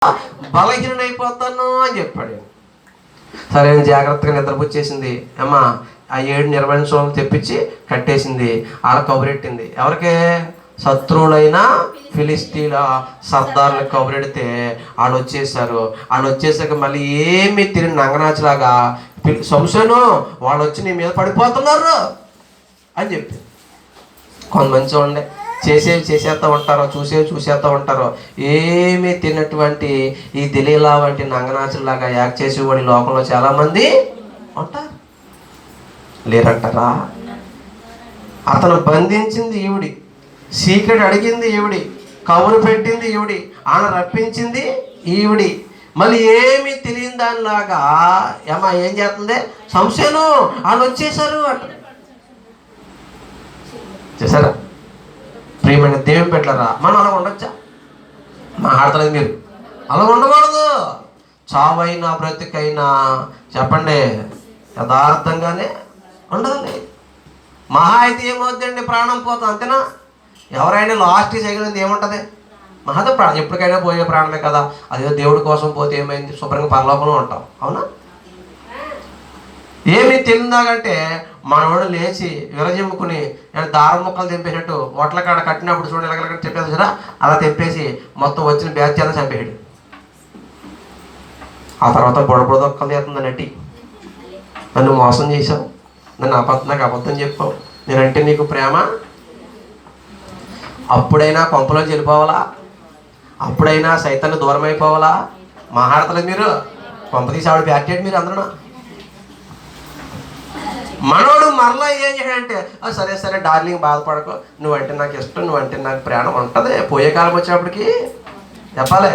బలహీనైపోతాను అని చెప్పాడు. సరే జాగ్రత్తగా నిద్రపుచ్చేసింది అమ్మా. ఆ 7 నిర్వహించడం తెప్పించి కట్టేసింది. ఆడ కబురెట్టింది. ఎవరికే? శత్రువులైన ఫిలిస్తీన్ల సర్దార్ని కబురెడితే వాళ్ళు వచ్చేసారు. వాళ్ళు వచ్చేసాక మళ్ళీ ఏమీ తిరిగి నంగనాచులాగా సంసోను వాళ్ళు వచ్చి నీ మీద పడిపోతున్నారు అని చెప్పి. కొంతమంది చూడండి, చేసేస్తూ ఉంటారో, చూసేస్తూ ఉంటారో, ఏమీ తిన్నటువంటి ఈ దిలీలా వంటి నంగనాచులాగా యాక్ట్ చేసేవాడి లోకంలో చాలామంది ఉంటారు. లేరంటారా? అతను బంధించింది ఈవిడి, సీక్రెట్ అడిగింది ఈవిడి, కబురు పెట్టింది ఈవిడి, ఆయన రప్పించింది ఈవిడి. మళ్ళీ ఏమీ తెలియని దానిలాగా ఏం చేస్తుంది? సంశయను వాళ్ళు వచ్చేసారు అంట. చేశారా? ప్రియమైన దేవుని పెట్టరా, మనం అలా ఉండొచ్చా? మాట్లాడతలేదు మీరు, అలా ఉండకూడదు. చావైనా బ్రతికైనా చెప్పండి యథార్థంగానే ఉండాలి. మహా అయితే ఏమవుద్దండి? ప్రాణం పోతాం, అంతేనా? ఎవరైనా లాస్ట్ చేయగలిగింది ఏముంటుంది? మహాదే ప్రాణం, ఎప్పటికైనా పోయే ప్రాణమే కదా. అదే దేవుడి కోసం పోతే ఏమైంది? శుభ్రంగా పరలోకంలో ఉంటాం, అవునా? ఏమి తెలియదాకంటే మనవాడు లేచి విరజిమ్ముకుని దారం ముక్కలు తెంపేసినట్టు ఒట్ల కాడ కట్టినప్పుడు చూడండి ఎలాగ చెప్పేది కదా, అలా తెంపేసి మొత్తం వచ్చిన బ్యాచ్ అలా చంపేయడు. ఆ తర్వాత బుడబుడదొక్కలు చేస్తుంది నటి, నన్ను మోసం చేశావు, నాకు అబద్ధం చెప్పావు, నేనంటే నీకు ప్రేమ. అప్పుడైనా కొంపలో వెళ్ళిపోవాలా? అప్పుడైనా సైతాన్ని దూరం అయిపోవాలా? మాట్లాడతలేదు మీరు. కొంప తీసి ఆవిడ బ్యాక్టేట్ మీరు అందరూ. మనోడు మరలా ఏం చేయాడంటే, సరే సరే డార్లింగ్ బాధపడకు, నువ్వంటే నాకు ఇష్టం, నువ్వంటే నాకు ప్రాణం ఉంటుంది. పోయే కాలం వచ్చేప్పటికి చెప్పాలి.